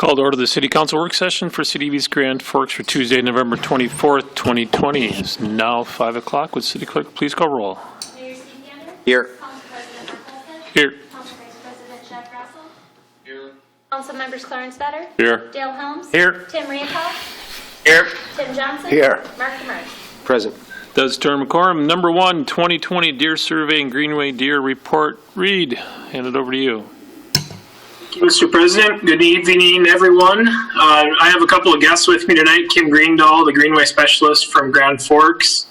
Call to order the City Council work session for City of East Grand Forks for Tuesday, November 24th, 2020. It's now 5 o'clock. Would City Clerk please call roll? Mayor Steve Gander. Here. Council President Mark Holford. Here. Council Vice President Jeff Russell. Here. Council members Clarence Better. Here. Dale Helms. Here. Tim Riacock. Here. Tim Johnson. Here. Mark Demers. Present. Does term quorum. Number 1, 2020 Deer Survey and Greenway Deer Report. Reid, hand it over to you. Thank you, Mr. President. Good evening, everyone. I have a couple of guests with me tonight. Kim Greendahl, the Greenway specialist from Grand Forks,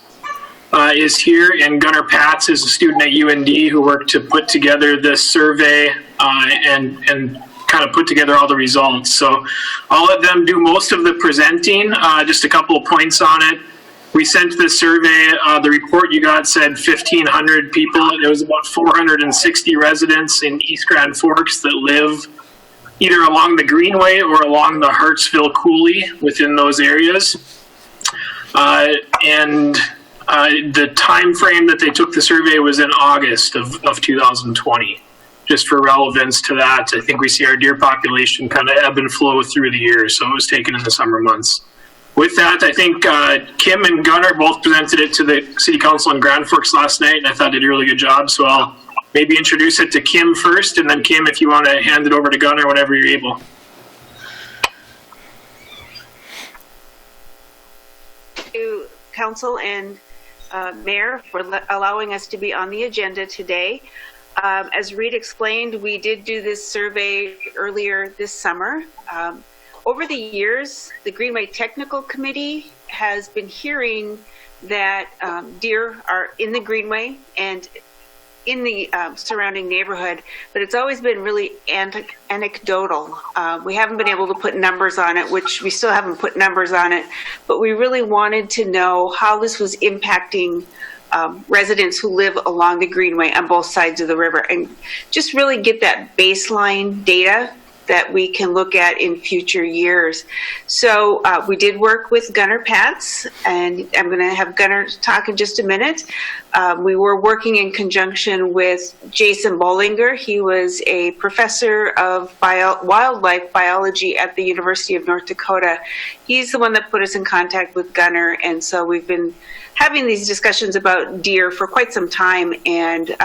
is here, and Gunnar Patz is a student at UND who worked to put together this survey and kind of put together all the results. So I'll let them do most of the presenting. Just a couple of points on it. We sent this survey, the report you got said 1,500 people. There was about 460 residents in East Grand Forks that live either along the Greenway or along the Hartsville Coulee within those areas. And the time frame that they took the survey was in August of 2020. Just for relevance to that, I think we see our deer population kind of ebb and flow through the year, so it was taken in the summer months. With that, I think Kim and Gunnar both presented it to the City Council in Grand Forks last night, and I thought they did a really good job. So I'll maybe introduce it to Kim first, and then Kim, if you want to hand it over to Gunnar whenever you're able. Thank you, Council and Mayor, for allowing us to be on the agenda today. As Reid explained, we did do this survey earlier this summer. Over the years, the Greenway Technical Committee has been hearing that deer are in the Greenway and in the surrounding neighborhood, but it's always been really anecdotal. We haven't been able to put numbers on it, which we still haven't put numbers on it, but we really wanted to know how this was impacting residents who live along the Greenway on both sides of the river, and just really get that baseline data that we can look at in future years. So we did work with Gunnar Patz, and I'm going to have Gunnar talk in just a minute. We were working in conjunction with Jason Bollinger. He was a professor of wildlife biology at the University of North Dakota. He's the one that put us in contact with Gunnar, and so we've been having these discussions about deer for quite some time, and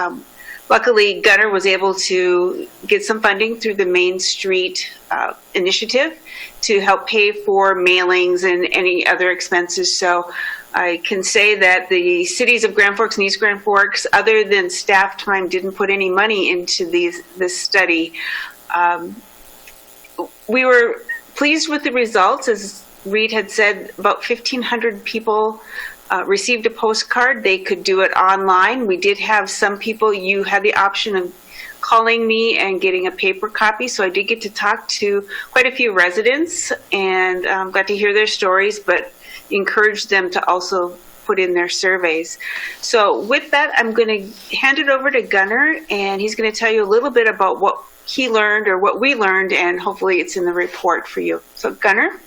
luckily, Gunnar was able to get some funding through the Main Street initiative to help pay for mailings and any other expenses. So I can say that the cities of Grand Forks and East Grand Forks, other than staff time, didn't put any money into this study. We were pleased with the results. As Reid had said, about 1,500 people received a postcard. They could do it online. We did have some people, you had the option of calling me and getting a paper copy, so I did get to talk to quite a few residents and got to hear their stories, but encouraged them to also put in their surveys. So with that, I'm going to hand it over to Gunnar, and he's going to tell you a little bit about what he learned or what we learned, and hopefully it's in the report for you. So Gunnar?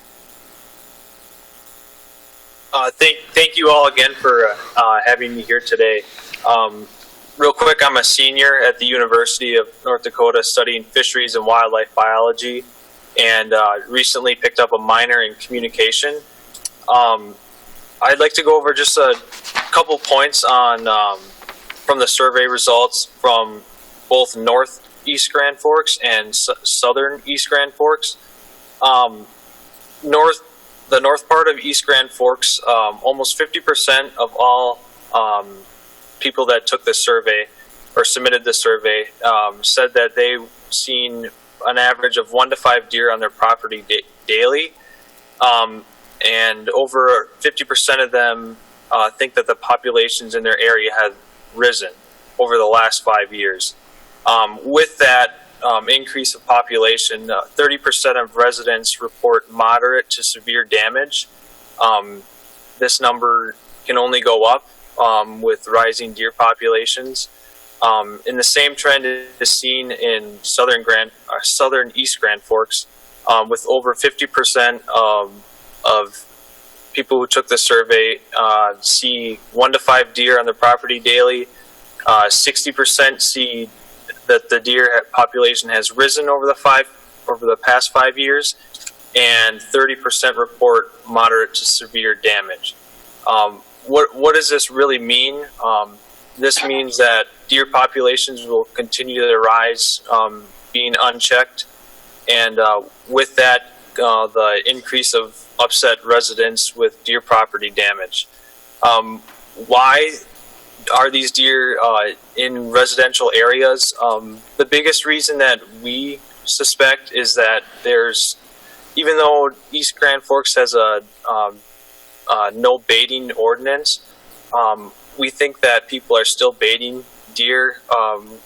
Thank you all again for having me here today. Real quick, I'm a senior at the University of North Dakota studying fisheries and wildlife biology, and recently picked up a minor in communication. I'd like to go over just a couple points on from the survey results from both northeast Grand Forks and southern East Grand Forks. The north part of East Grand Forks, almost 50% of all people that took the survey or submitted the survey said that they've seen an average of 1 to 5 deer on their property daily. And over 50% of them think that the populations in their area have risen over the last 5 years. With that increase of population, 30% of residents report moderate to severe damage. This number can only go up with rising deer populations. And the same trend is seen in southern East Grand Forks, with over 50% of people who took the survey see 1 to 5 deer on their property daily. 60% see that the deer population has risen over the over the past 5 years, and 30% report moderate to severe damage. What does this really mean? This means that deer populations will continue to rise, being unchecked, and with that, the increase of upset residents with deer property damage. Why are these deer in residential areas? The biggest reason that we suspect is that even though East Grand Forks has a no baiting ordinance, we think that people are still baiting deer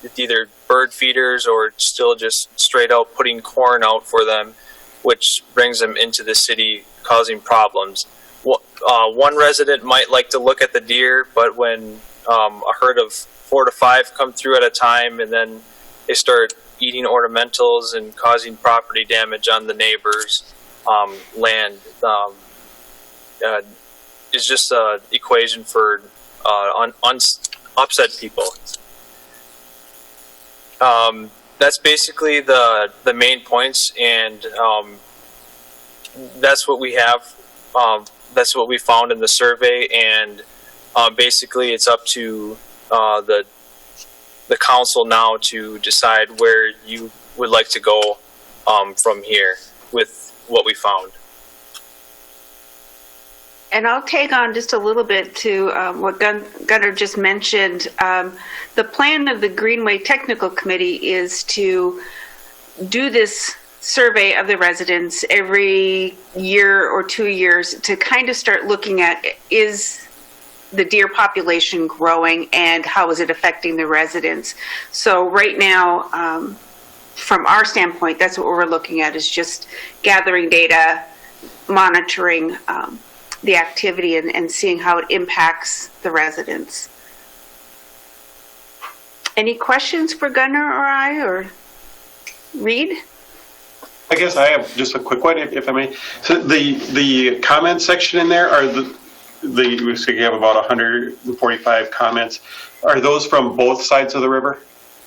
with either bird feeders or still just straight out putting corn out for them, which brings them into the city, causing problems. One resident might like to look at the deer, but when a herd of 4 to 5 come through at a time and then they start eating ornamentals and causing property damage on the neighbors' land, is just an equation for upset people. That's basically the main points, and that's what we have. That's what we found in the survey, and basically it's up to the council now to decide where you would like to go from here with what we found. And I'll tag on just a little bit to what Gunnar just mentioned. The plan of the Greenway Technical Committee is to do this survey of the residents every year or 2 years to kind of start looking at, is the deer population growing and how is it affecting the residents? So right now, from our standpoint, that's what we're looking at, is just gathering data, monitoring the activity and seeing how it impacts the residents. Any questions for Gunnar or I or Reid? I guess I have just a quick one, if I may. So the comment section in there are we have about 145 comments. Are those from both sides of the river?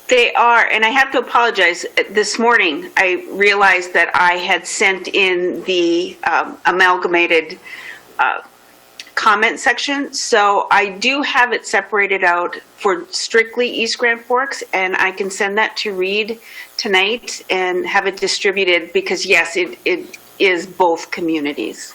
They are, and I have to apologize. This morning, I realized that I had sent in the amalgamated comment section, so I do have it separated out for strictly East Grand Forks, and I can send that to Reid tonight and have it distributed, because yes, it is both communities.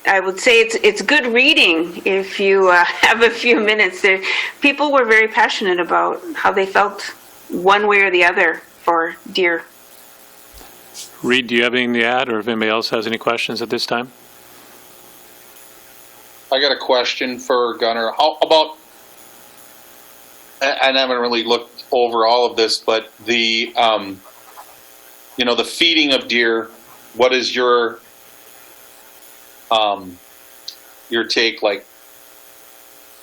I would say it's good reading if you have a few minutes there. People were very passionate about how they felt one way or the other for deer. Reid, do you have anything to add, or if anybody else has any questions at this time? I got a question for Gunnar. How about, and I haven't really looked over all of this, but the, the feeding of deer, what is your take? Like,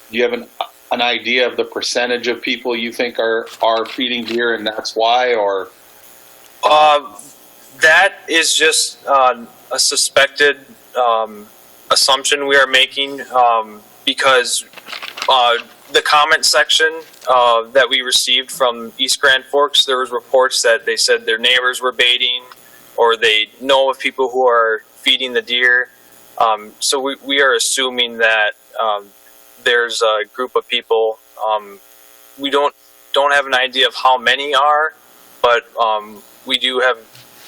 do you have an idea of the percentage of people you think are feeding deer and that's why, or? That is just a suspected assumption we are making because the comment section that we received from East Grand Forks, there was reports that they said their neighbors were baiting, or they know of people who are feeding the deer. So we are assuming that there's a group of people. We don't have an idea of how many are, but we do have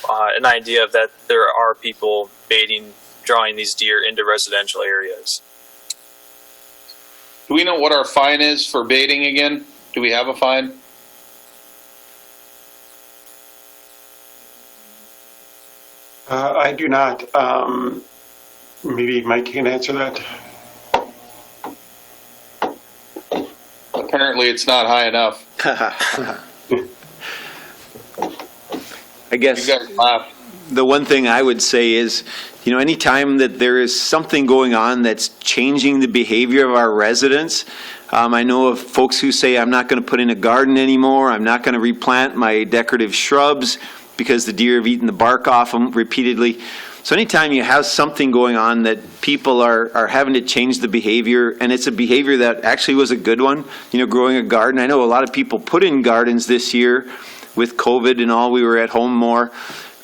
an idea of that there are people baiting, drawing these deer into residential areas. Do we know what our fine is for baiting again? Do we have a fine? I do not. Maybe Mike can answer that. Apparently it's not high enough. I guess You guys laugh. the one thing I would say is, anytime that there is something going on that's changing the behavior of our residents, I know of folks who say, I'm not going to put in a garden anymore, I'm not going to replant my decorative shrubs because the deer have eaten the bark off them repeatedly. So anytime you have something going on that people are having to change the behavior, and it's a behavior that actually was a good one, growing a garden. I know a lot of people put in gardens this year with COVID and all, we were at home more.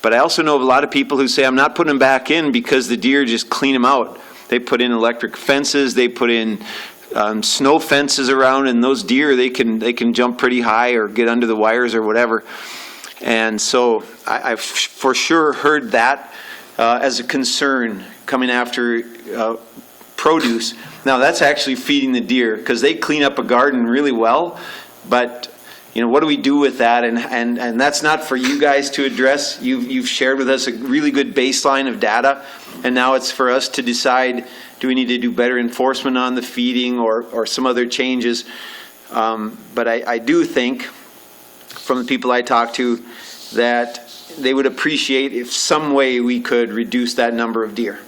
But I also know of a lot of people who say, I'm not putting them back in because the deer just clean them out. They put in electric fences, they put in snow fences around, and those deer, they can jump pretty high or get under the wires or whatever. And so I've for sure heard that as a concern coming after produce. Now that's actually feeding the deer because they clean up a garden really well, but what do we do with that? And that's not for you guys to address. You've shared with us a really good baseline of data, and now it's for us to decide, do we need to do better enforcement on the feeding or some other changes? But I do think, from the people I talk to, that they would appreciate if some way we could reduce that number of deer.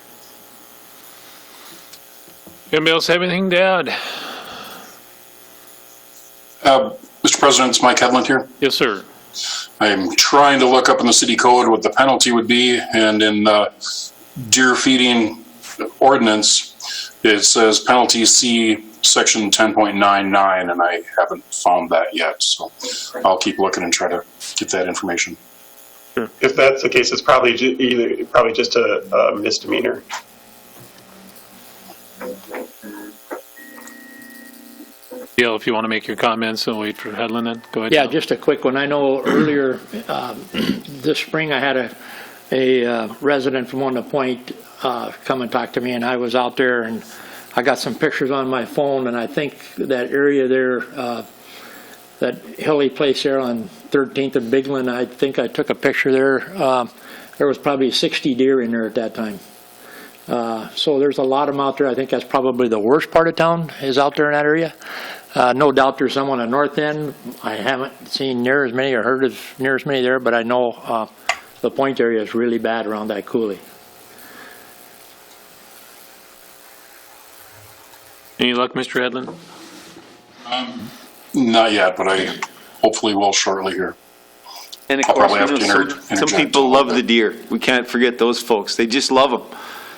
Anybody else have anything to add? Mr. President, it's Mike Hedlund here. Yes, sir. I'm trying to look up in the city code what the penalty would be, and in the deer feeding ordinance, it says penalty C section 10.99, and I haven't found that yet, so I'll keep looking and try to get that information. If that's the case, it's probably just a misdemeanor. Gail, if you want to make your comments, and wait for Hedlund then, go ahead. Yeah, just a quick one. I know earlier this spring I had a resident from One Point come and talk to me, and I was out there and I got some pictures on my phone, and I think that area there, that hilly place there on 13th and Bigland, I think I took a picture there. There was probably 60 deer in there at that time. So there's a lot of them out there. I think that's probably the worst part of town is out there in that area. No doubt there's some on the north end. I haven't seen near as many or heard of near as many there, but I know the Point area is really bad around that coulee. Any luck, Mr. Hedlund? Not yet, but I hopefully will shortly here. And of I'll course, probably have to some people love the deer. We can't forget those folks. They just love them.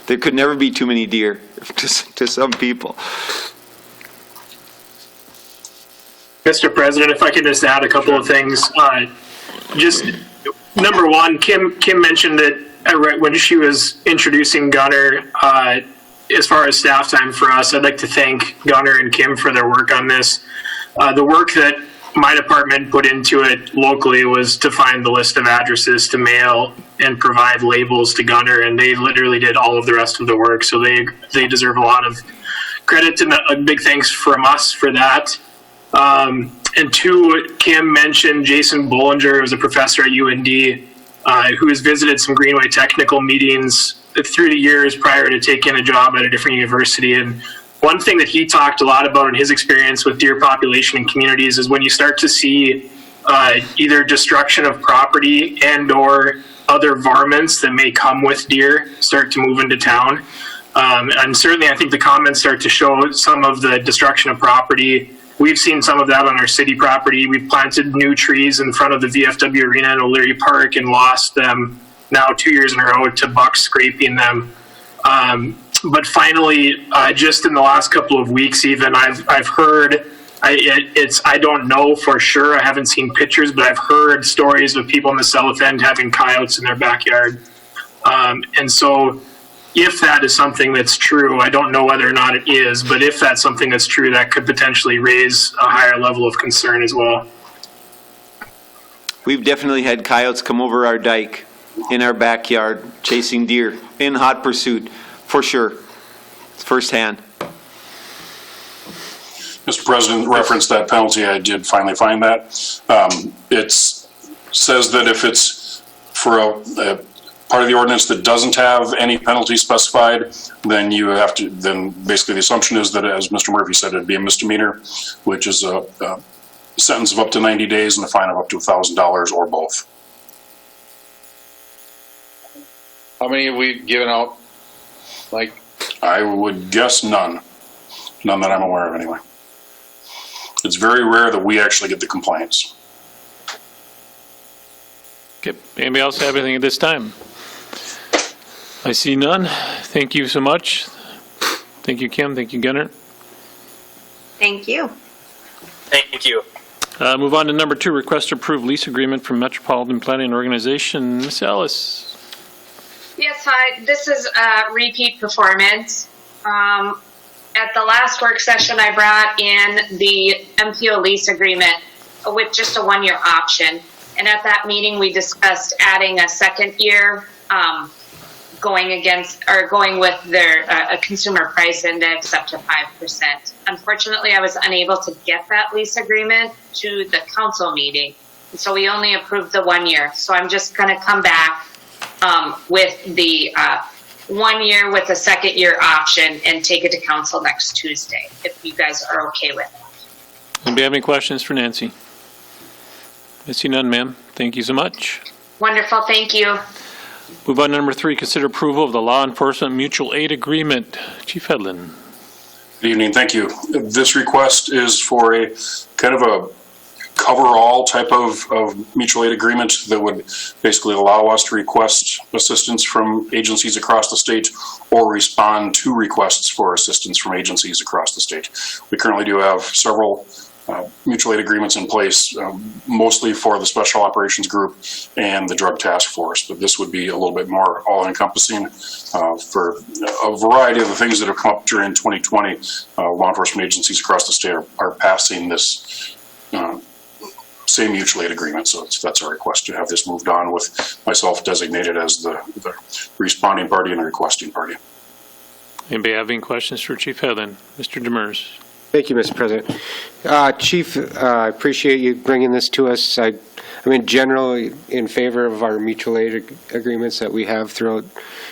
There could never be too many deer to some people. Mr. President, if I could just add a couple of things. Just number one, Kim mentioned that when she was introducing Gunner, as far as staff time for us, I'd like to thank Gunner and Kim for their work on this. The work that my department put into it locally was to find the list of addresses to mail and provide labels to Gunner, and they literally did all of the rest of the work. So they deserve a lot of credit and a big thanks from us for that. And two, Kim mentioned Jason Bollinger, who's a professor at UND, who has visited some Greenway technical meetings through the years prior to taking a job at a different university. And one thing that he talked a lot about in his experience with deer population in communities is when you start to see either destruction of property and or other varmints that may come with deer start to move into town. And certainly I think the comments start to show some of the destruction of property. We've seen some of that on our city property. We've planted new trees in front of the VFW Arena in O'Leary Park and lost them now 2 years in a row to bucks scraping them. But finally, just in the last couple of weeks even, I've heard, I don't know for sure, I haven't seen pictures, but I've heard stories of people in the south end having coyotes in their backyard. And so if that is something that's true, I don't know whether or not it is, but if that's something that's true, that could potentially raise a higher level of concern as well. We've definitely had coyotes come over our dike in our backyard chasing deer in hot pursuit, for sure, firsthand. Mr. President, referenced that penalty. I did finally find that. It says that if it's for a part of the ordinance that doesn't have any penalty specified, then you have to, then basically the assumption is that, as Mr. Murphy said, it'd be a misdemeanor, which is a sentence of up to 90 days and a fine of up to $1,000 or both. How many have we given out? Like, I would guess none. None that I'm aware of anyway. It's very rare that we actually get the complaints. Okay. Anybody else have anything at this time? I see none. Thank you so much. Thank you, Kim. Thank you, Gunnar. Thank you. Thank you. Move on to number 2, request to approve lease agreement from Metropolitan Planning Organization. Ms. Ellis. Yes, hi. This is repeat performance. At the last work session, I brought in the MPO lease agreement with just a 1-year option. And at that meeting, we discussed adding a second year, going with their a consumer price index up to 5%. Unfortunately, I was unable to get that lease agreement to the council meeting. And so we only approved the 1 year. So I'm just going to come back with the 1 year with a second year option and take it to council next Tuesday, if you guys are okay with it. Anybody have any questions for Nancy? I see none, ma'am. Thank you so much. Wonderful, thank you. Move on to number 3, consider approval of the law enforcement mutual aid agreement. Chief Hedlund. Good evening, thank you. This request is for a kind of a cover-all type of mutual aid agreement that would basically allow us to request assistance from agencies across the state or respond to requests for assistance from agencies across the state. We currently do have several mutual aid agreements in place, mostly for the Special Operations Group and the Drug Task Force, but this would be a little bit more all-encompassing for a variety of the things that have come up during 2020. Law enforcement agencies across the state are passing this same mutual aid agreement, so that's our request to have this moved on with myself designated as the responding party and the requesting party. Anybody have any questions for Chief Hedlund? Mr. Demers. Thank you, Mr. President. Chief, I appreciate you bringing this to us. I mean, generally in favor of our mutual aid agreements that we have throughout,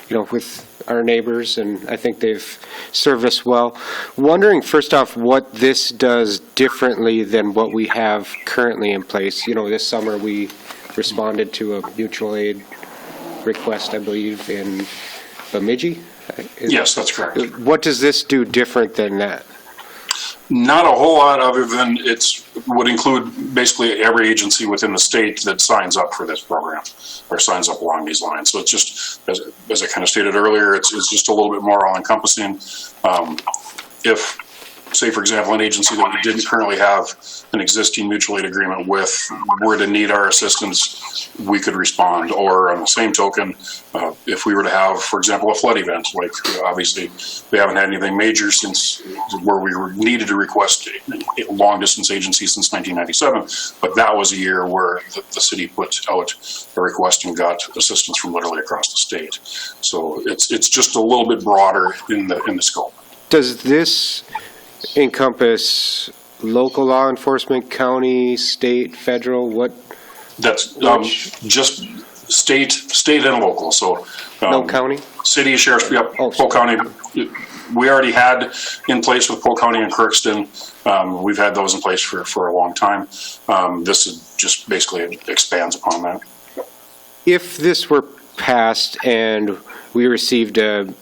with our neighbors, and I think they've served us well. Wondering, first off, what this does differently than what we have currently in place. This summer we responded to a mutual aid request, I believe, in Bemidji. Yes, that's correct. What does this do different than that? Not a whole lot, other than would include basically every agency within the state that signs up for this program or signs up along these lines. So it's just, as I kind of stated earlier, it's just a little bit more all-encompassing. If, say, for example, an agency that we didn't currently have an existing mutual aid agreement with were to need our assistance, we could respond. Or on the same token, if we were to have, for example, a flood event, like obviously we haven't had anything major since where we were needed to request a long distance agency since 1997, but that was a year where the city put out a request and got assistance from literally across the state. So it's just a little bit broader in the scope. Does this encompass local law enforcement, county, state, federal? What? That's just state and local. So no county? City, sheriff's, yep, Oh, Polk County. We already had in place with Polk County and Crookston. We've had those in place for a long time. This is just basically expands upon that. If this were passed and we received a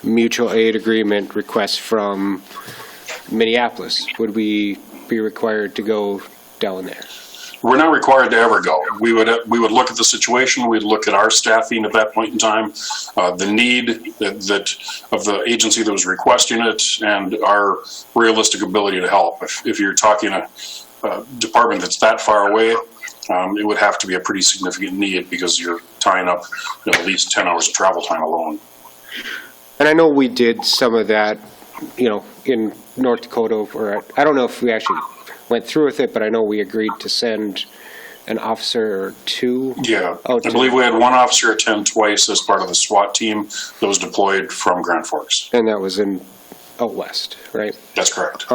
mutual aid agreement request from Minneapolis, would we be required to go down there? We're not required to ever go. We would look at the situation. We'd look at our staffing at that point in time, the need that of the agency that was requesting it, and our realistic ability to help. If you're talking a department that's that far away, it would have to be a pretty significant need because you're tying up at least 10 hours of travel time alone. And I know we did some of that, in North Dakota, or I don't know if we actually went through with it, but I know we agreed to send an officer or two. Yeah, I believe we had one officer attend twice as part of the SWAT team that was deployed from Grand Forks. And that was out west, right? That's correct.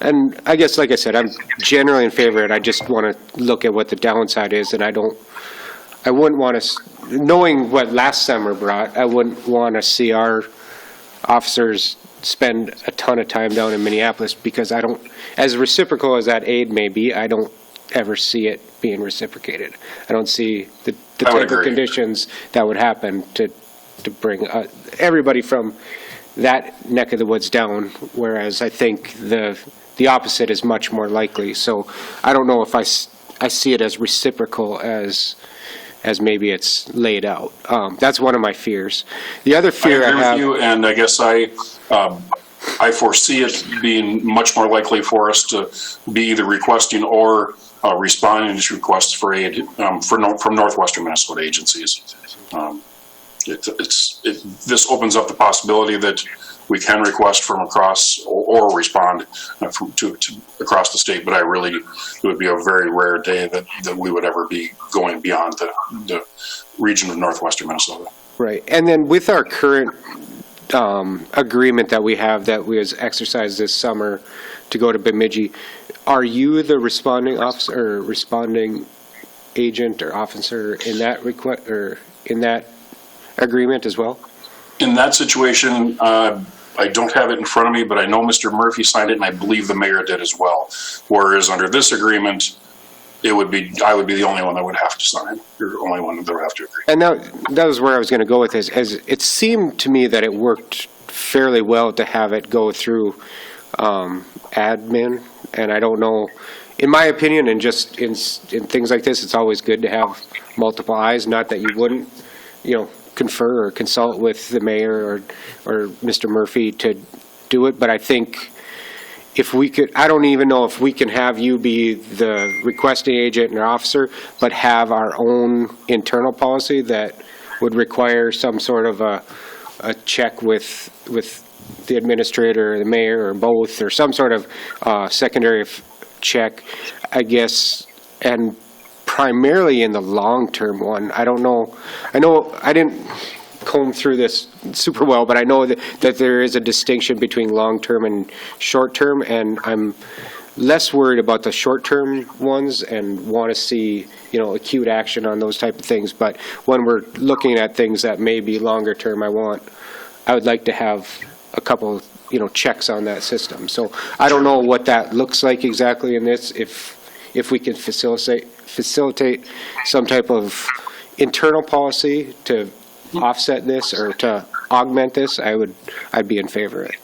And I guess, like I said, I'm generally in favor of it. I just want to look at what the downside is, and I wouldn't want to, knowing what last summer brought, I wouldn't want to see our officers spend a ton of time down in Minneapolis, because I don't, as reciprocal as that aid may be, I don't ever see it being reciprocated. I don't see the type of conditions that would happen to bring everybody from that neck of the woods down, whereas I think the opposite is much more likely. So I don't know if I see it as reciprocal as as maybe it's laid out. That's one of my fears. The other fear I agree have. with you, and I guess I foresee it being much more likely for us to be either requesting or responding to requests for aid from northwestern Minnesota agencies. This opens up the possibility that we can request from across or respond to across the state, but it would be a very rare day that we would ever be going beyond the region of northwestern Minnesota. Right, and then with our current agreement that we have that was exercised this summer to go to Bemidji, are you the responding officer or responding agent or officer in that request or in that agreement as well? In that situation, I don't have it in front of me, but I know Mr. Murphy signed it, and I believe the mayor did as well. Whereas under this agreement, I would be the only one that would have to sign, or the only one that would have to agree. And that was where I was going to go with this. As it seemed to me that it worked fairly well to have it go through admin, and I don't know. In my opinion, and just in things like this, it's always good to have multiple eyes. Not that you wouldn't, confer or consult with the mayor or Mr. Murphy to do it, but I think if we could, I don't even know if we can have you be the requesting agent or officer, but have our own internal policy that would require some sort of a check with the administrator or the mayor or both, or some sort of secondary check, I guess, and primarily in the long-term one. I don't know. I know I didn't comb through this super well, but I know that there is a distinction between long-term and short-term, and I'm less worried about the short-term ones and want to see, acute action on those type of things. But when we're looking at things that may be longer-term, I would like to have a couple, checks on that system. So I don't know what that looks like exactly in this. If we can facilitate some type of internal policy to offset this or to augment this, I'd be in favor of it.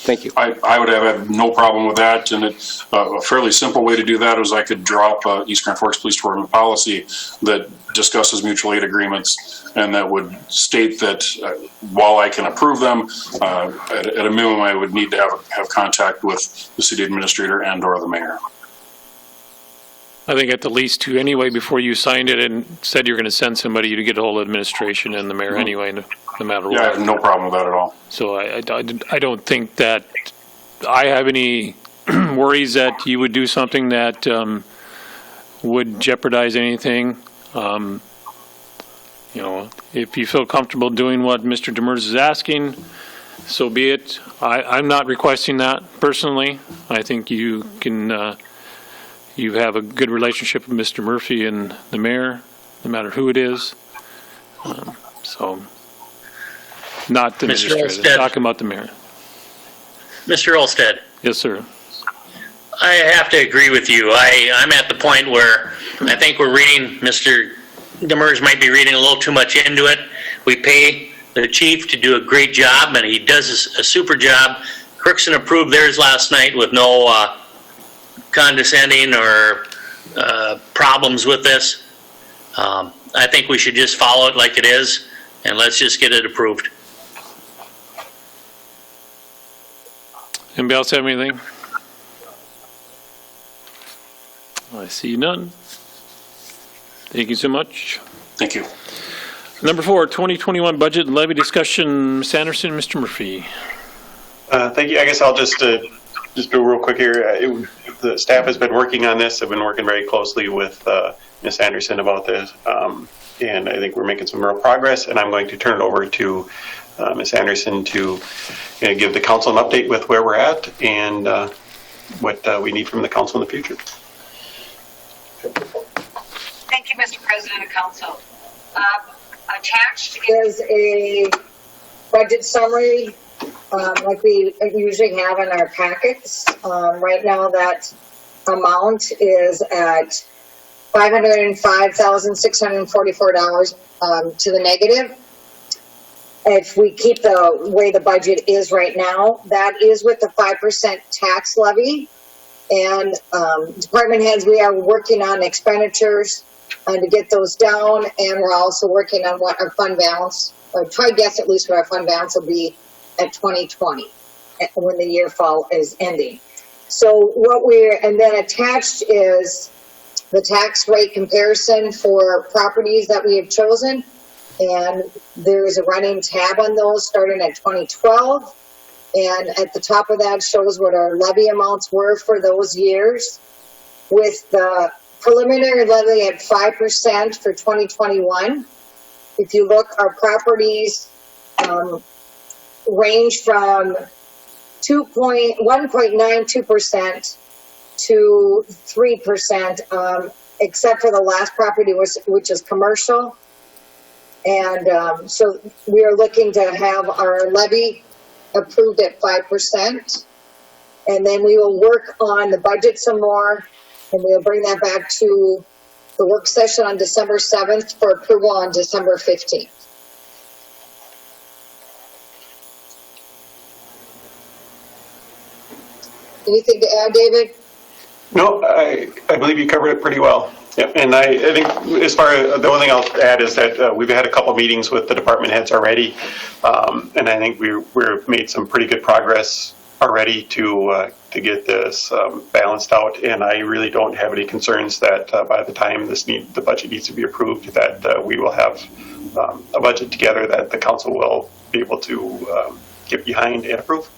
Thank you. I would have no problem with that, and a fairly simple way to do that is I could draw up East Grand Forks Police Department policy that discusses mutual aid agreements, and that would state that while I can approve them, at a minimum I would need to have contact with the city administrator and or the mayor. I think at the lease too anyway, before you signed it and said you're going to send somebody, you'd get a hold of administration and the mayor anyway, no matter what. Yeah, I have no problem with that at all. So I don't think that I have any worries that you would do something that would jeopardize anything. If you feel comfortable doing what Mr. Demers is asking, so be it. I'm not requesting that personally. I think you can. You have a good relationship with Mr. Murphy and the mayor, no matter who it is. So, not the administrator. Talking about the mayor. Mr. Olsted. Yes, sir. I have to agree with you. I'm at the point where I think we're reading, Mr. Demers might be reading a little too much into it. We pay the chief to do a great job, and he does a super job. Crookston approved theirs last night with no condescending or problems with this. I think we should just follow it like it is, and let's just get it approved. Anybody else have anything? I see none. Thank you so much. Thank you. Number 4, 2021 budget and levy discussion. Ms. Anderson, Mr. Murphy. Thank you. I guess I'll just do real quick here. The staff has been working on this. I've been working very closely with Ms. Anderson about this, and I think we're making some real progress. And I'm going to turn it over to Ms. Anderson to give the council an update with where we're at and what we need from the council in the future. Thank you, Mr. President of Council. Attached is a budget summary like we usually have in our packets. Right now that amount is at $505,644 to the negative. If we keep the way the budget is right now, that is with the 5% tax levy. And department heads, we are working on expenditures to get those down, and we're also working on what our fund balance, or try to guess at least what our fund balance will be at 2020, when the year fall is ending. So and then attached is the tax rate comparison for properties that we have chosen. And there is a running tab on those starting at 2012. And at the top of that shows what our levy amounts were for those years, with the preliminary levy at 5% for 2021. If you look, our properties range from 1.92% to 3%, except for the last property, which is commercial. And so we are looking to have our levy approved at 5%. And then we will work on the budget some more, and we'll bring that back to the work session on December 7th for approval on December 15th. Anything to add, David? No, I believe you covered it pretty well. Yep. And I think as far as the only thing I'll add is that we've had a couple meetings with the department heads already. And I think we've made some pretty good progress already to get this balanced out. And I really don't have any concerns that by the time the budget needs to be approved, that we will have a budget together that the council will be able to get behind and approve.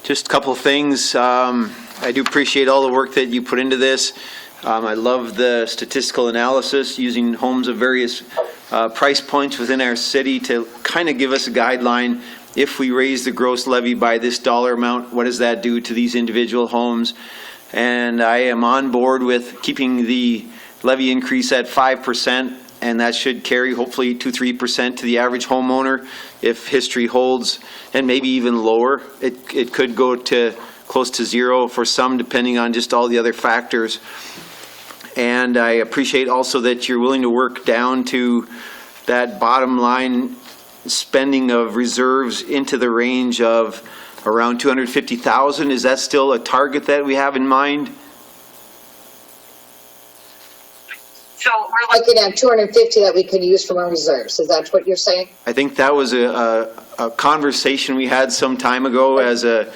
Just a couple of things. I do appreciate all the work that you put into this. I love the statistical analysis using homes of various price points within our city to kind of give us a guideline. If we raise the gross levy by this dollar amount, what does that do to these individual homes? And I am on board with keeping the levy increase at 5%, and that should carry hopefully 2-3% to the average homeowner if history holds, and maybe even lower. It could go to close to zero for some, depending on just all the other factors. And I appreciate also that you're willing to work down to that bottom line spending of reserves into the range of around $250,000. Is that still a target that we have in mind? So we're looking at 250 that we could use from our reserves. Is that what you're saying? I think that was a conversation we had some time ago as a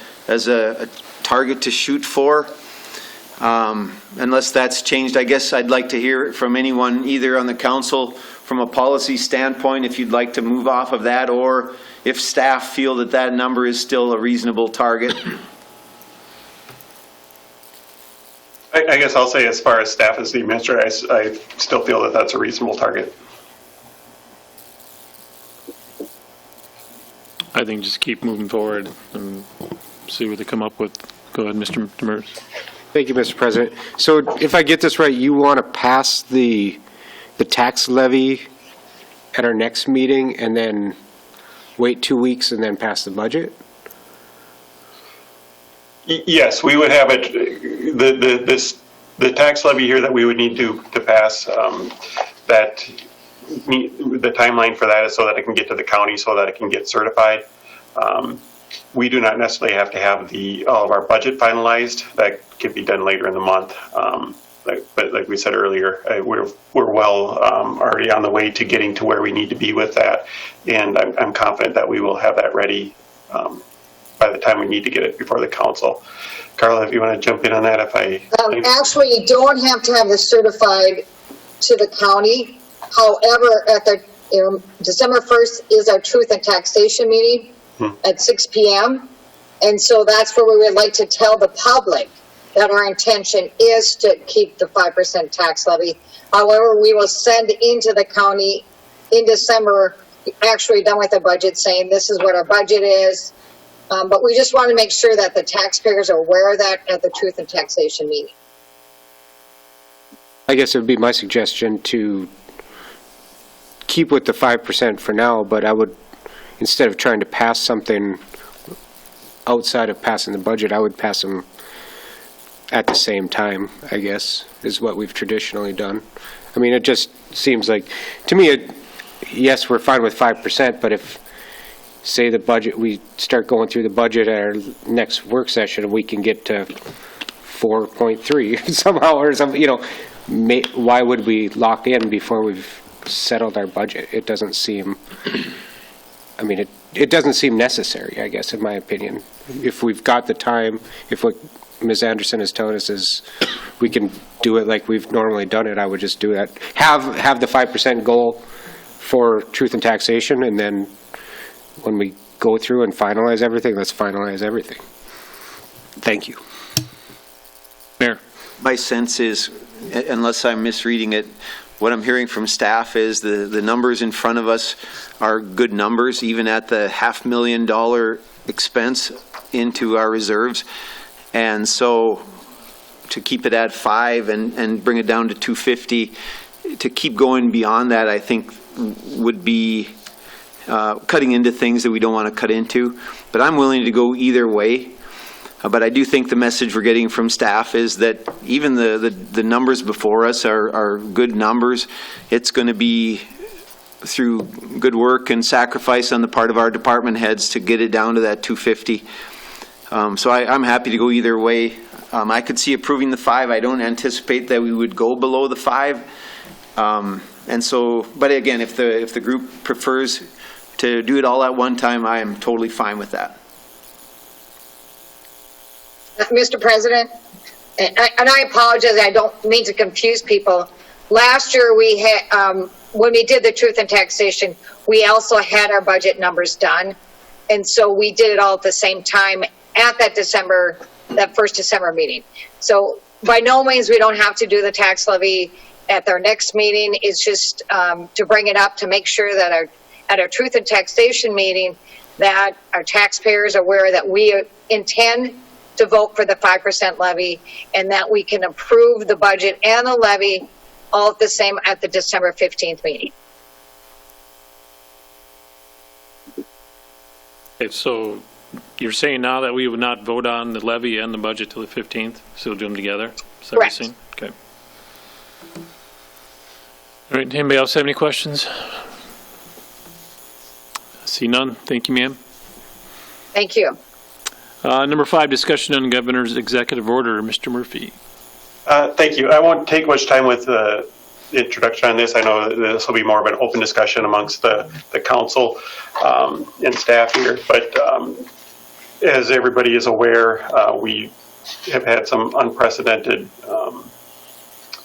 target to shoot for. Unless that's changed, I guess I'd like to hear from anyone either on the council from a policy standpoint, if you'd like to move off of that, or if staff feel that that number is still a reasonable target. I guess I'll say, as far as staff as the administrator, I still feel that that's a reasonable target. I think just keep moving forward and see what they come up with. Go ahead, Mr. Demers. Thank you, Mr. President. So if I get this right, you want to pass the tax levy at our next meeting and then wait 2 weeks and then pass the budget? Yes, we would have it, the tax levy here that we would need to pass, the timeline for that is so that it can get to the county, so that it can get certified. We do not necessarily have to have all of our budget finalized. That could be done later in the month. But like we said earlier, we're well already on the way to getting to where we need to be with that. And I'm confident that we will have that ready by the time we need to get it before the council. Karla, if you want to jump in on that, Actually, you don't have to have this certified to the county. However, at December 1st is our Truth and Taxation meeting at 6 p.m. And so that's where we would like to tell the public that our intention is to keep the 5% tax levy. However, we will send into the county in December, actually done with the budget, saying this is what our budget is. But we just want to make sure that the taxpayers are aware of that at the Truth and Taxation meeting. I guess it would be my suggestion to keep with the 5% for now, but I would, instead of trying to pass something outside of passing the budget, I would pass them at the same time, I guess, is what we've traditionally done. I mean, it just seems like, to me, yes, we're fine with 5%, but if, say the budget, we start going through the budget at our next work session, and we can get to 4.3 somehow or something, why would we lock in before we've settled our budget? It doesn't seem, it doesn't seem necessary, I guess, in my opinion. If we've got the time, if what Ms. Anderson is telling us is we can do it like we've normally done it, I would just do that. Have the 5% goal for truth and taxation, and then when we go through and finalize everything, let's finalize everything. Thank you. Mayor. My sense is, unless I'm misreading it, what I'm hearing from staff is the numbers in front of us are good numbers, even at the $500,000 expense into our reserves. And so to keep it at 5 and bring it down to 250, to keep going beyond that, I think would be cutting into things that we don't want to cut into. But I'm willing to go either way. But I do think the message we're getting from staff is that even the numbers before us are good numbers. It's going to be through good work and sacrifice on the part of our department heads to get it down to that 250. So I'm happy to go either way. I could see approving the 5. I don't anticipate that we would go below the 5. And so, but again, if the group prefers to do it all at one time, I am totally fine with that. Mr. President, and I apologize, I don't mean to confuse people. Last year we had, when we did the truth and taxation, we also had our budget numbers done. And so we did it all at the same time at that first December meeting. So by no means we don't have to do the tax levy at our next meeting. It's just to bring it up to make sure that at our truth and taxation meeting that our taxpayers are aware that we intend to vote for the 5% levy and that we can approve the budget and the levy all at the same at the December 15th meeting. Okay, so you're saying now that we would not vote on the levy and the budget till the 15th, so we'll do them together? Is that what you're saying? Okay. All right, anybody else have any questions? See none. Thank you, ma'am. Thank you. Number 5, discussion on governor's executive order. Mr. Murphy. Thank you. I won't take much time with the introduction on this. I know this will be more of an open discussion amongst the council and staff here. But as everybody is aware, we have had some unprecedented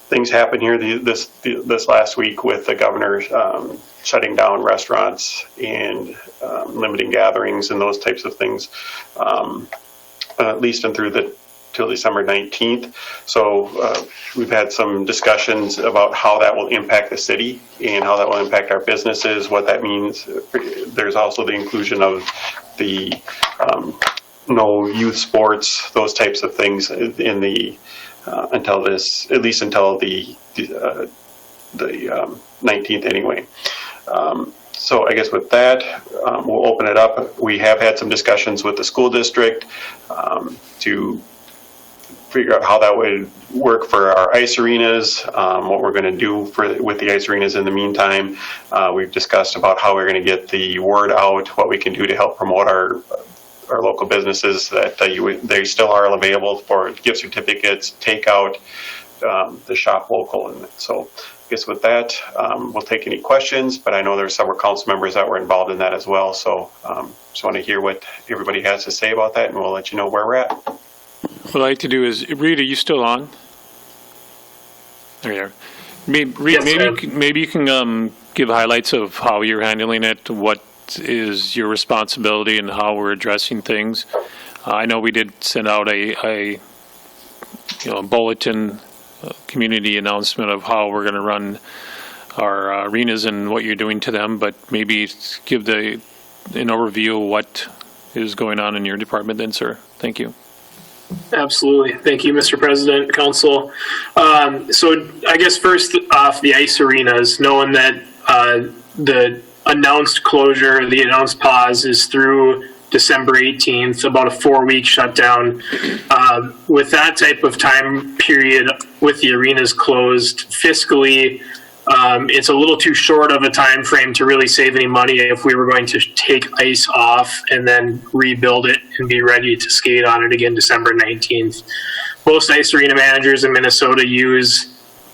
things happen here this last week with the governor shutting down restaurants and limiting gatherings and those types of things, at least and through till December 19th. So we've had some discussions about how that will impact the city and how that will impact our businesses, what that means. There's also the inclusion of the no youth sports, those types of things in the until at least until the 19th anyway. So I guess with that, we'll open it up. We have had some discussions with the school district to figure out how that would work for our ice arenas, what we're going to do with the ice arenas in the meantime. We've discussed about how we're going to get the word out, what we can do to help promote our local businesses, that they still are available for gift certificates, takeout, the shop local. And so I guess with that, we'll take any questions, but I know there's several council members that were involved in that as well. So just want to hear what everybody has to say about that, and we'll let you know where we're at. What I'd like to do is, Reid, are you still on? There you are. Reid, maybe you can give highlights of how you're handling it, what is your responsibility, and how we're addressing things. I know we did send out a bulletin, community announcement of how we're going to run our arenas and what you're doing to them, but maybe give an overview of what is going on in your department then, sir. Thank you. Absolutely. Thank you, Mr. President, Council. So I guess first off, the ice arenas, knowing that the announced closure, the announced pause is through December 18th, about a 4-week shutdown. With that type of time period with the arenas closed fiscally, it's a little too short of a time frame to really save any money if we were going to take ice off and then rebuild it and be ready to skate on it again December 19th. most ice arena managers in Minnesota use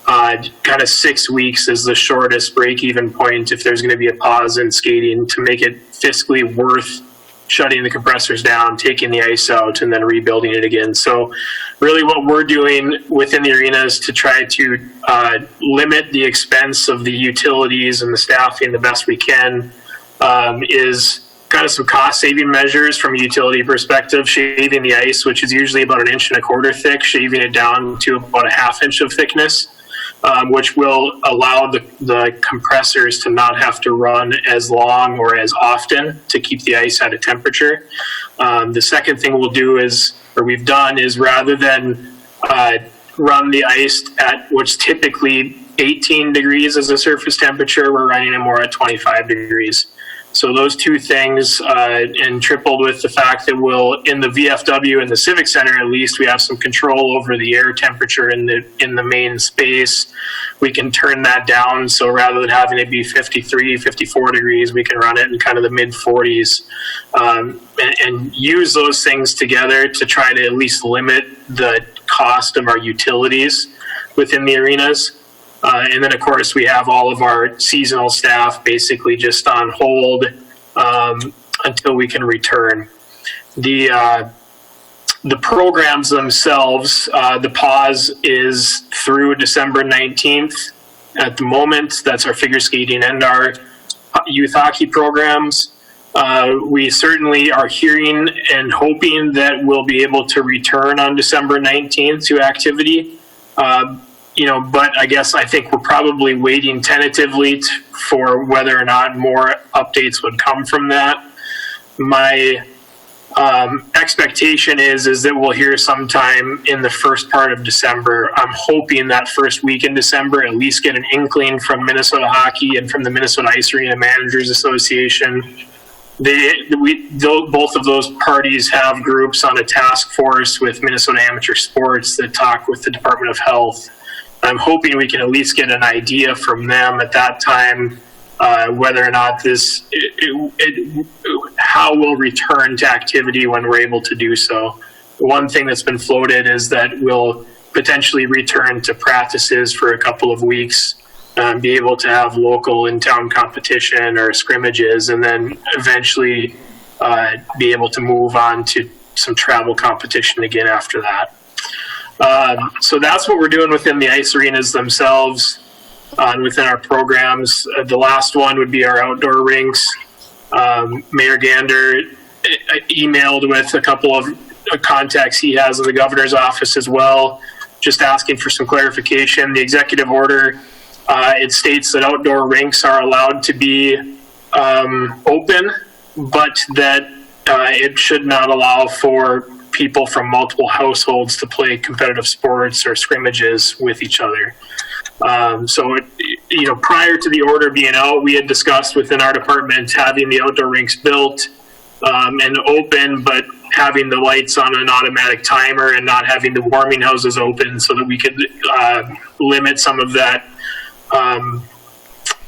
kind of 6 weeks as the shortest break-even point if there's going to be a pause in skating to make it fiscally worth shutting the compressors down, taking the ice out, and then rebuilding it again. So really what we're doing within the arena is to try to limit the expense of the utilities and the staffing the best we can, is kind of some cost-saving measures from a utility perspective, shaving the ice, which is usually about 1.25 inches thick, shaving it down to about a 1/2 inch of thickness, which will allow the compressors to not have to run as long or as often to keep the ice at a temperature. The second thing we'll do is, or we've done, is rather than run the ice at what's typically 18 degrees as a surface temperature, we're running it more at 25 degrees. So those two things, and tripled with the fact that we'll, in the VFW and the Civic Center at least, we have some control over the air temperature in the main space. We can turn that down, so rather than having it be 53, 54 degrees, we can run it in kind of the mid-40s, and use those things together to try to at least limit the cost of our utilities within the arenas. And then, of course, we have all of our seasonal staff basically just on hold until we can return. The programs themselves, the pause is through December 19th. At the moment, that's our figure skating and our youth hockey programs. We certainly are hearing and hoping that we'll be able to return on December 19th to activity. But I think we're probably waiting tentatively for whether or not more updates would come from that. My expectation is that we'll hear sometime in the first part of December. I'm hoping that first week in December, at least get an inkling from Minnesota Hockey and from the Minnesota Ice Arena Managers Association. Both of those parties have groups on a task force with Minnesota Amateur Sports that talk with the Department of Health. I'm hoping we can at least get an idea from them at that time whether or not how we'll return to activity when we're able to do so. One thing that's been floated is that we'll potentially return to practices for a couple of weeks, be able to have local in-town competition or scrimmages, and then eventually be able to move on to some travel competition again after that. So that's what we're doing within the ice arenas themselves, within our programs. The last one would be our outdoor rinks. Mayor Gander emailed with a couple of contacts he has in the governor's office as well, just asking for some clarification. The executive order, it states that outdoor rinks are allowed to be open, but that it should not allow for people from multiple households to play competitive sports or scrimmages with each other. Prior to the order being out, we had discussed within our department having the outdoor rinks built and open, but having the lights on an automatic timer and not having the warming houses open so that we could limit some of that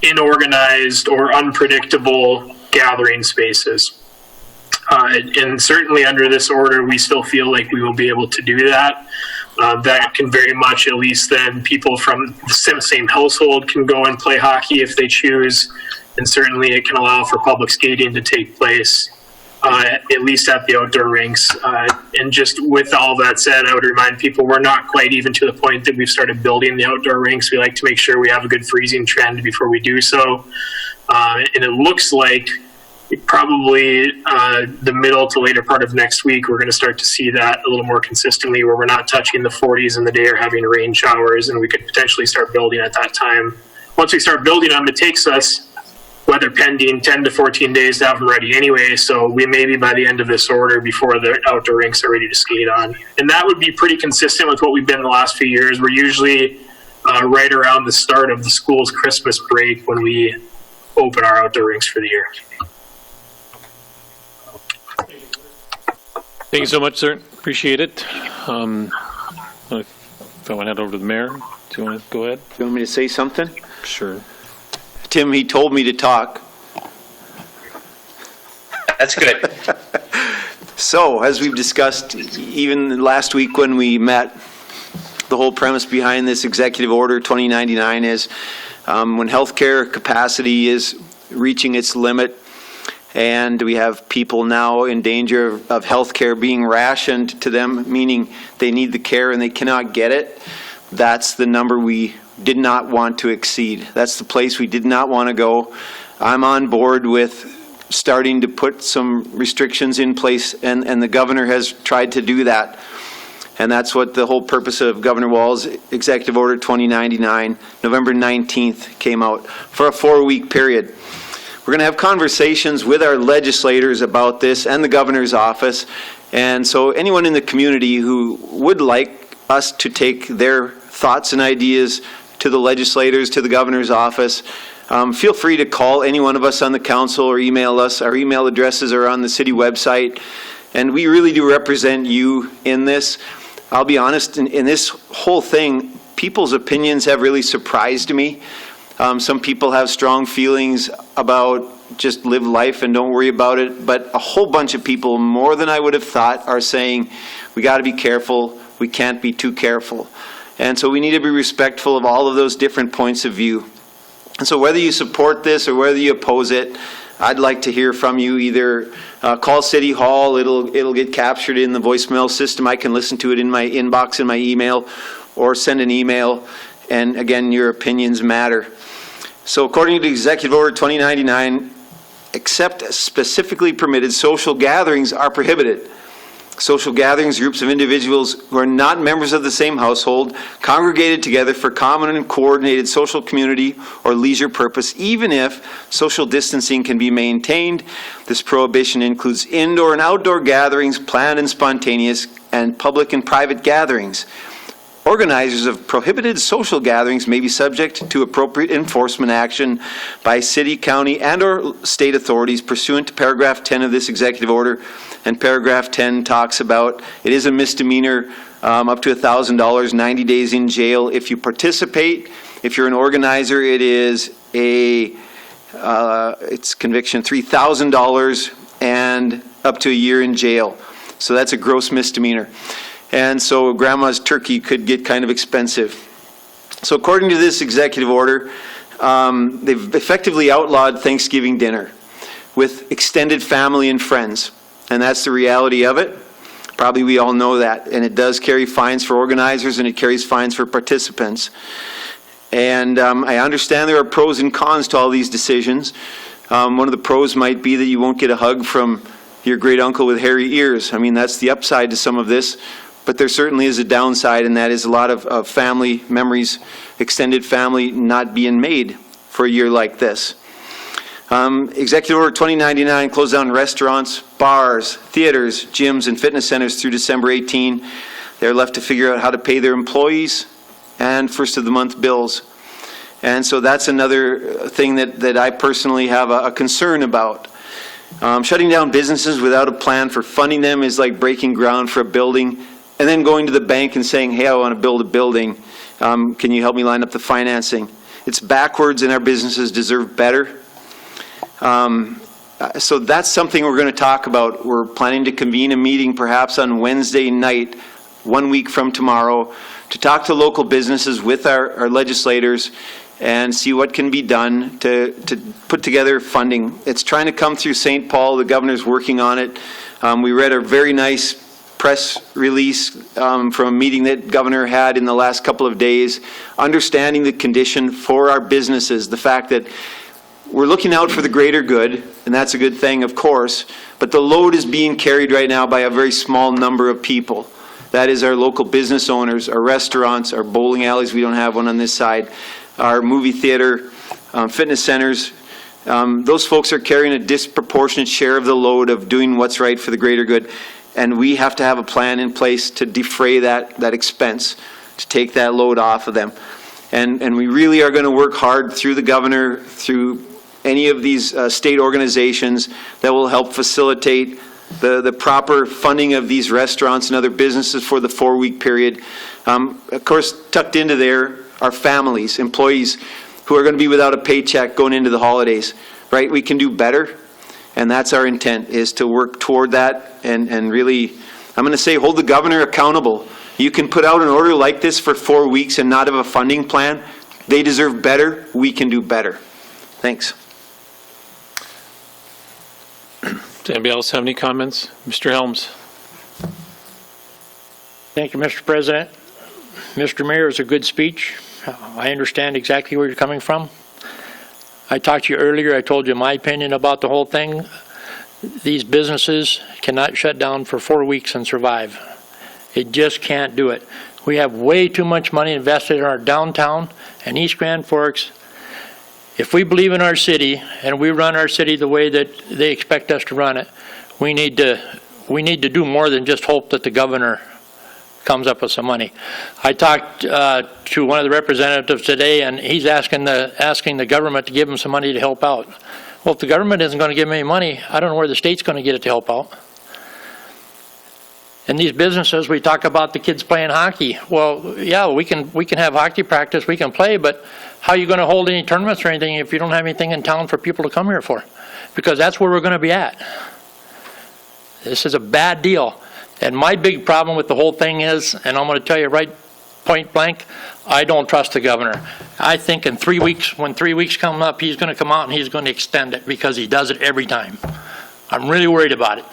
inorganized or unpredictable gathering spaces. And certainly under this order, we still feel like we will be able to do that. That can very much, at least then, people from the same household can go and play hockey if they choose. And certainly it can allow for public skating to take place, at least at the outdoor rinks. And just with all that said, I would remind people we're not quite even to the point that we've started building the outdoor rinks. We like to make sure we have a good freezing trend before we do so. And it looks like probably the middle to later part of next week, we're going to start to see that a little more consistently, where we're not touching the 40s in the day or having rain showers, and we could potentially start building at that time. Once we start building them, it takes us, weather pending, 10 to 14 days to have them ready anyway, so we may be by the end of this order before the outdoor rinks are ready to skate on. And that would be pretty consistent with what we've been the last few years. We're usually right around the start of the school's Christmas break when we open our outdoor rinks for the year. Thank you so much, sir. Appreciate it. If I want to head over to the mayor, do you want to go ahead? Do you want me to say something? Sure. Tim, he told me to talk. That's good. So, as we've discussed, even last week when we met, the whole premise behind this Executive Order 2099 is when healthcare capacity is reaching its limit, and we have people now in danger of health care being rationed to them, meaning they need the care and they cannot get it. That's the number we did not want to exceed. That's the place we did not want to go. I'm on board with starting to put some restrictions in place, and the governor has tried to do that. And that's what the whole purpose of Governor Walz's Executive Order 2099, November 19th, came out for a 4-week period. We're going to have conversations with our legislators about this and the governor's office. And so anyone in the community who would like us to take their thoughts and ideas to the legislators, to the governor's office, feel free to call any one of us on the council or email us. Our email addresses are on the city website. And we really do represent you in this. I'll be honest, in this whole thing, people's opinions have really surprised me. Some people have strong feelings about just live life and don't worry about it. But a whole bunch of people, more than I would have thought, are saying we got to be careful. We can't be too careful. And so we need to be respectful of all of those different points of view. And so whether you support this or whether you oppose it, I'd like to hear from you. Either call City Hall, it'll get captured in the voicemail system. I can listen to it in my inbox in my email, or send an email. And again, your opinions matter. So according to Executive Order 2099, except specifically permitted, social gatherings are prohibited. Social gatherings, groups of individuals who are not members of the same household, congregated together for common and coordinated social community or leisure purpose, even if social distancing can be maintained. This prohibition includes indoor and outdoor gatherings, planned and spontaneous, and public and private gatherings. Organizers of prohibited social gatherings may be subject to appropriate enforcement action by city, county, and or state authorities pursuant to paragraph 10 of this executive order. And paragraph 10 talks about it is a misdemeanor up to $1,000, 90 days in jail if you participate. If you're an organizer, it is it's conviction $3,000 and up to a year in jail. So that's a gross misdemeanor. And so grandma's turkey could get kind of expensive. So according to this executive order, they've effectively outlawed Thanksgiving dinner with extended family and friends. And that's the reality of it. Probably we all know that. And it does carry fines for organizers, and it carries fines for participants. And I understand there are pros and cons to all these decisions. One of the pros might be that you won't get a hug from your great uncle with hairy ears. I mean, that's the upside to some of this. But there certainly is a downside, and that is a lot of family memories, extended family not being made for a year like this. Executive Order 2099 closed down restaurants, bars, theaters, gyms, and fitness centers through December 18. They're left to figure out how to pay their employees and first of the month bills. And so that's another thing that I personally have a concern about. Shutting down businesses without a plan for funding them is like breaking ground for a building and then going to the bank and saying, hey, I want to build a building. Can you help me line up the financing? It's backwards, and our businesses deserve better. So that's something we're going to talk about. We're planning to convene a meeting perhaps on Wednesday night, 1 week from tomorrow, to talk to local businesses with our legislators and see what can be done to put together funding. It's trying to come through St. Paul. The governor's working on it. We read a very nice press release from a meeting that governor had in the last couple of days, understanding the condition for our businesses, the fact that we're looking out for the greater good, and that's a good thing, of course, but the load is being carried right now by a very small number of people. That is our local business owners, our restaurants, our bowling alleys, we don't have one on this side, our movie theater, fitness centers. Those folks are carrying a disproportionate share of the load of doing what's right for the greater good. And we have to have a plan in place to defray that expense, to take that load off of them. And we really are going to work hard through the governor, through any of these state organizations that will help facilitate the proper funding of these restaurants and other businesses for the 4-week period. Of course, tucked into there are families, employees who are going to be without a paycheck going into the holidays, right? We can do better. And that's our intent, is to work toward that and really, I'm going to say, hold the governor accountable. You can put out an order like this for 4 weeks and not have a funding plan. They deserve better. We can do better. Thanks. Does anybody else have any comments? Mr. Helms? Thank you, Mr. President. Mr. Mayor, it's a good speech. I understand exactly where you're coming from. I talked to you earlier. I told you my opinion about the whole thing. These businesses cannot shut down for 4 weeks and survive. It just can't do it. We have way too much money invested in our downtown and East Grand Forks. If we believe in our city and we run our city the way that they expect us to run it, we need to do more than just hope that the governor comes up with some money. I talked to one of the representatives today, and he's asking the government to give him some money to help out. Well, if the government isn't going to give him any money, I don't know where the state's going to get it to help out. And these businesses, we talk about the kids playing hockey. Well, yeah, we can have hockey practice, we can play, but how are you going to hold any tournaments or anything if you don't have anything in town for people to come here for? Because that's where we're going to be at. This is a bad deal. And my big problem with the whole thing is, and I'm going to tell you right point blank, I don't trust the governor. I think in 3 weeks, when 3 weeks come up, he's going to come out and he's going to extend it because he does it every time. I'm really worried about it.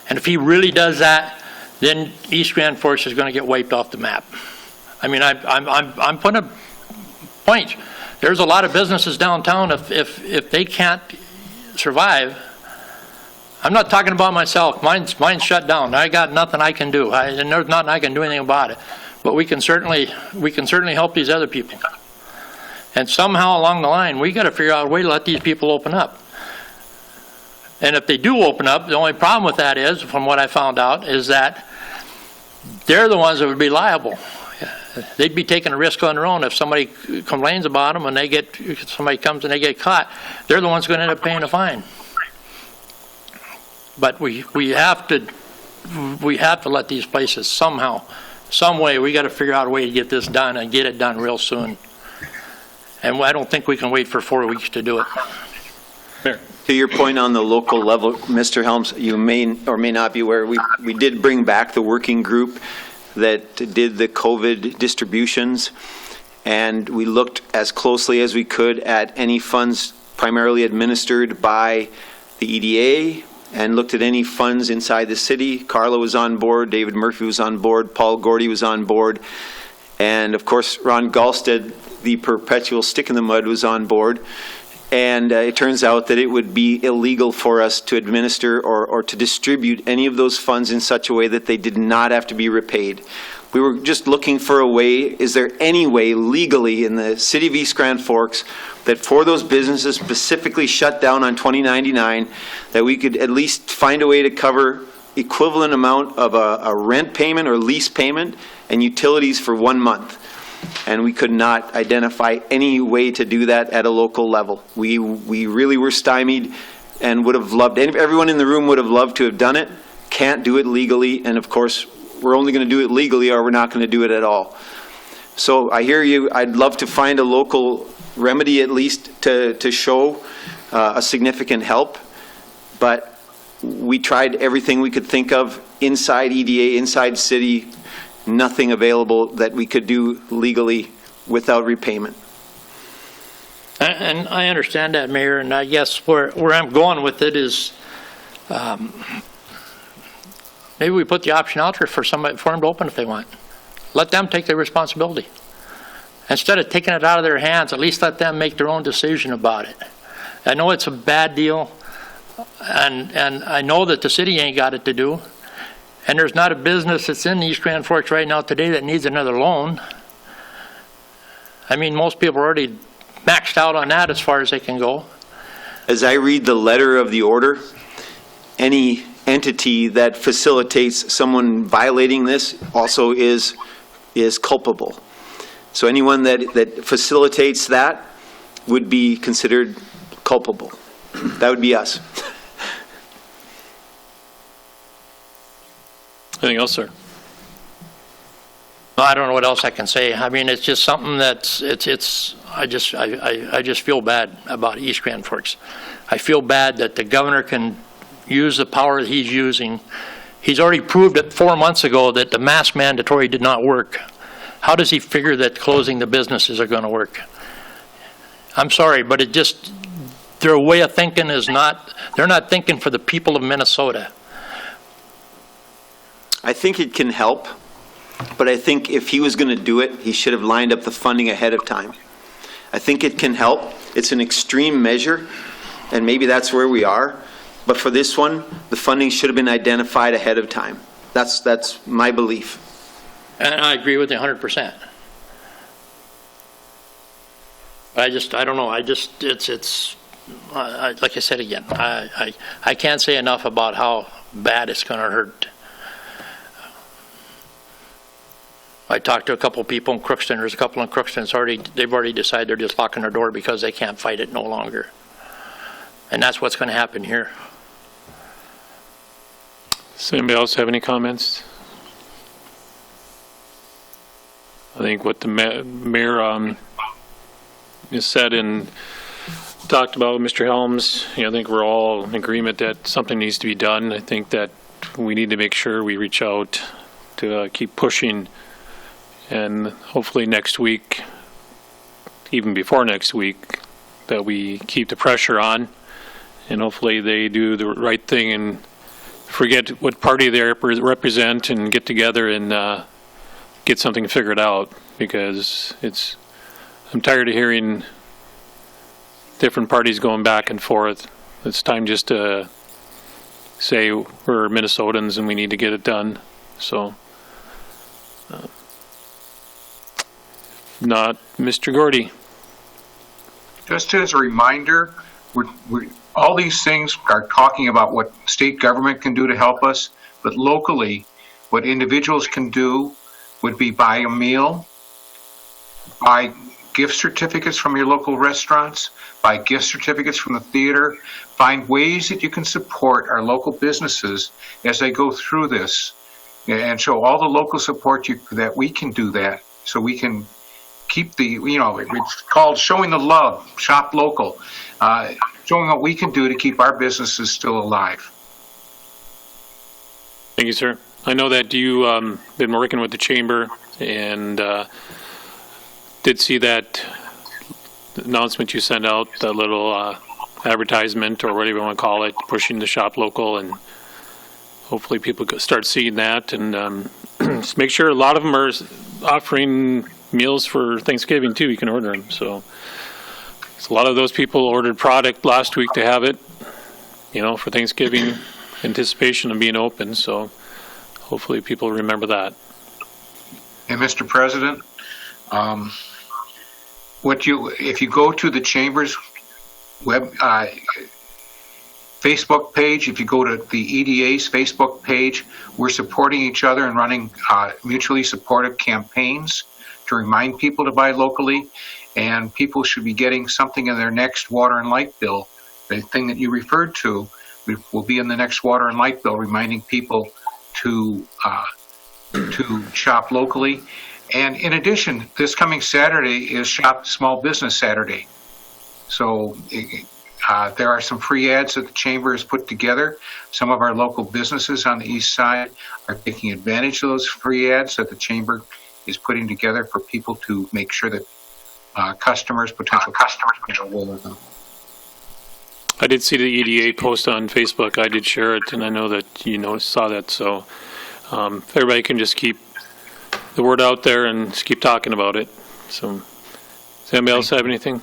And if he really does that, then East Grand Forks is going to get wiped off the map. I mean, I'm putting a point. There's a lot of businesses downtown. If they can't survive, I'm not talking about myself. Mine's shut down. I got nothing I can do. And there's nothing I can do anything about it. But we can certainly help these other people. And somehow along the line, we got to figure out a way to let these people open up. And if they do open up, the only problem with that is, from what I found out, is that they're the ones that would be liable. They'd be taking a risk on their own. If somebody complains about them and somebody comes and they get caught, they're the ones going to end up paying a fine. But we have to let these places somehow, some way, we got to figure out a way to get this done and get it done real soon. And I don't think we can wait for 4 weeks to do it. Mayor. To your point on the local level, Mr. Helms, you may or may not be aware, we did bring back the working group that did the COVID distributions, and we looked as closely as we could at any funds primarily administered by the EDA and looked at any funds inside the city. Karla was on board, David Murphy was on board, Paul Gordy was on board, and of course Ron Galsted, the perpetual stick in the mud, was on board. And it turns out that it would be illegal for us to administer or to distribute any of those funds in such a way that they did not have to be repaid. We were just looking for a way, is there any way legally in the city of East Grand Forks that for those businesses specifically shut down on 2099, that we could at least find a way to cover equivalent amount of a rent payment or lease payment and utilities for 1 month? And we could not identify any way to do that at a local level. We really were stymied and would have loved, everyone in the room would have loved to have done it, can't do it legally, and of course, we're only going to do it legally or we're not going to do it at all. So I hear you. I'd love to find a local remedy at least to show a significant help, but we tried everything we could think of inside EDA, inside city, nothing available that we could do legally without repayment. And I understand that, Mayor, and I guess where I'm going with it is maybe we put the option out there for them to open if they want. Let them take their responsibility. Instead of taking it out of their hands, at least let them make their own decision about it. I know it's a bad deal, and I know that the city ain't got it to do. And there's not a business that's in East Grand Forks right now today that needs another loan. I mean, most people are already maxed out on that as far as they can go. As I read the letter of the order, any entity that facilitates someone violating this also is culpable. So anyone that facilitates that would be considered culpable. That would be us. Anything else, sir? I don't know what else I can say. I mean, it's just something that's, I just feel bad about East Grand Forks. I feel bad that the governor can use the power that he's using. He's already proved it 4 months ago that the mask mandatory did not work. How does he figure that closing the businesses are going to work? I'm sorry, but it just, their way of thinking is not, they're not thinking for the people of Minnesota. I think it can help, but I think if he was going to do it, he should have lined up the funding ahead of time. I think it can help. It's an extreme measure, and maybe that's where we are. But for this one, the funding should have been identified ahead of time. That's my belief. And I agree with you 100%. I don't know, it's, like I said again, I can't say enough about how bad it's going to hurt. I talked to a couple people in Crookston. There's a couple in Crookston. They've already decided they're just locking their door because they can't fight it no longer. And that's what's going to happen here. Does anybody else have any comments? I think what the mayor has said and talked about, Mr. Helms, I think we're all in agreement that something needs to be done. I think that we need to make sure we reach out to keep pushing, and hopefully next week, even before next week, that we keep the pressure on, and hopefully they do the right thing and forget what party they represent and get together and get something figured out, because I'm tired of hearing different parties going back and forth. It's time just to say we're Minnesotans and we need to get it done. So, not Mr. Gordy. Just as a reminder, all these things are talking about what state government can do to help us, but locally, what individuals can do would be buy a meal, buy gift certificates from your local restaurants, buy gift certificates from the theater, find ways that you can support our local businesses as they go through this, and show all the local support that we can do that, so we can keep it's called showing the love, shop local, showing what we can do to keep our businesses still alive. Thank you, sir. I know that you been working with the chamber and did see that announcement you sent out, that little advertisement or whatever you want to call it, pushing the shop local, and hopefully people start seeing that, and just make sure a lot of them are offering meals for Thanksgiving too. You can order them. So a lot of those people ordered product last week to have it, for Thanksgiving, anticipation of being open. So hopefully people remember that. And Mr. President, if you go to the Chamber's web Facebook page, if you go to the EDA's Facebook page, we're supporting each other and running mutually supportive campaigns to remind people to buy locally, and people should be getting something in their next water and light bill. The thing that you referred to will be in the next water and light bill, reminding people to shop locally. And in addition, this coming Saturday is Shop Small Business Saturday. So there are some free ads that the Chamber has put together. Some of our local businesses on the east side are taking advantage of those free ads that the Chamber is putting together for people to make sure that potential customers are aware of them. I did see the EDA post on Facebook. I did share it, and I know that saw that. So if everybody can just keep the word out there and just keep talking about it. So does anybody else have anything?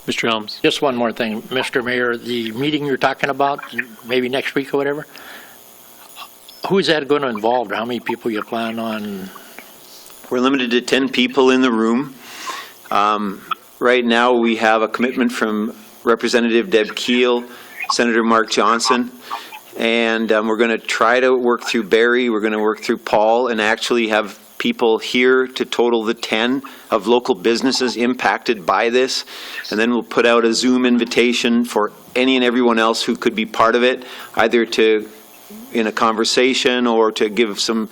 Mr. Helms. Just one more thing, Mr. Mayor, the meeting you're talking about, maybe next week or whatever, who's that going to involve, or how many people you plan on? We're limited to 10 people in the room. Right now, we have a commitment from Representative Deb Keel, Senator Mark Johnson, and we're going to try to work through Barry, we're going to work through Paul, and actually have people here to total the 10 of local businesses impacted by this. And then we'll put out a Zoom invitation for any and everyone else who could be part of it, either in a conversation or to give some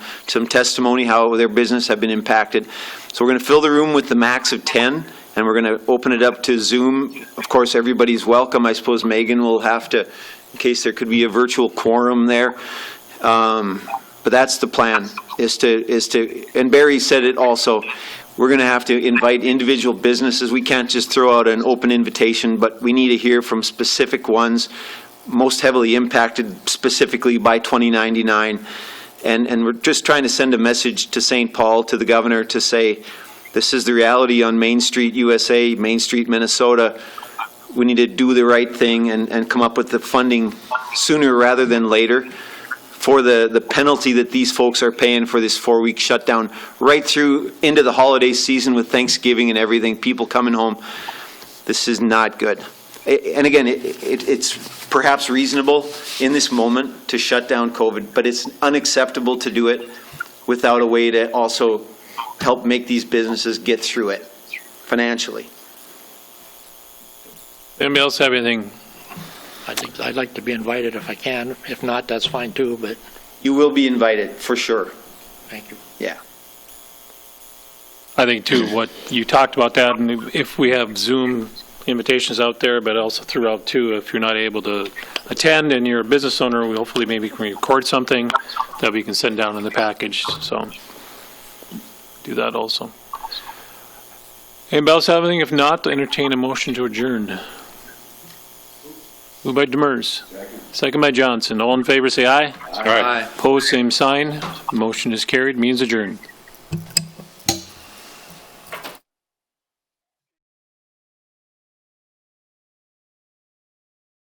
testimony how their business have been impacted. So we're going to fill the room with the max of 10, and we're going to open it up to Zoom. Of course, everybody's welcome. I suppose Megan will have to, in case there could be a virtual quorum there. But that's the plan, is to, and Barry said it also, we're going to have to invite individual businesses. We can't just throw out an open invitation, but we need to hear from specific ones, most heavily impacted specifically by 2099. And we're just trying to send a message to St. Paul, to the governor, to say, this is the reality on Main Street USA, Main Street Minnesota. We need to do the right thing and come up with the funding sooner rather than later for the penalty that these folks are paying for this 4-week shutdown right through into the holiday season with Thanksgiving and everything, people coming home. This is not good. And again, it's perhaps reasonable in this moment to shut down COVID, but it's unacceptable to do it without a way to also help make these businesses get through it financially. Anybody else have anything? I think I'd like to be invited if I can. If not, that's fine too, but You will be invited, for sure. thank you. Yeah. I think too, what you talked about that, and if we have Zoom invitations out there, but also throughout too, if you're not able to attend and you're a business owner, we hopefully maybe can record something that we can send down in the package, so do that also. Anybody else have anything? If not, entertain a motion to adjourn. Moved by Demers. Second by Johnson. All in favor, say aye. Aye. Opposed, same sign. Motion is carried. Means adjourned.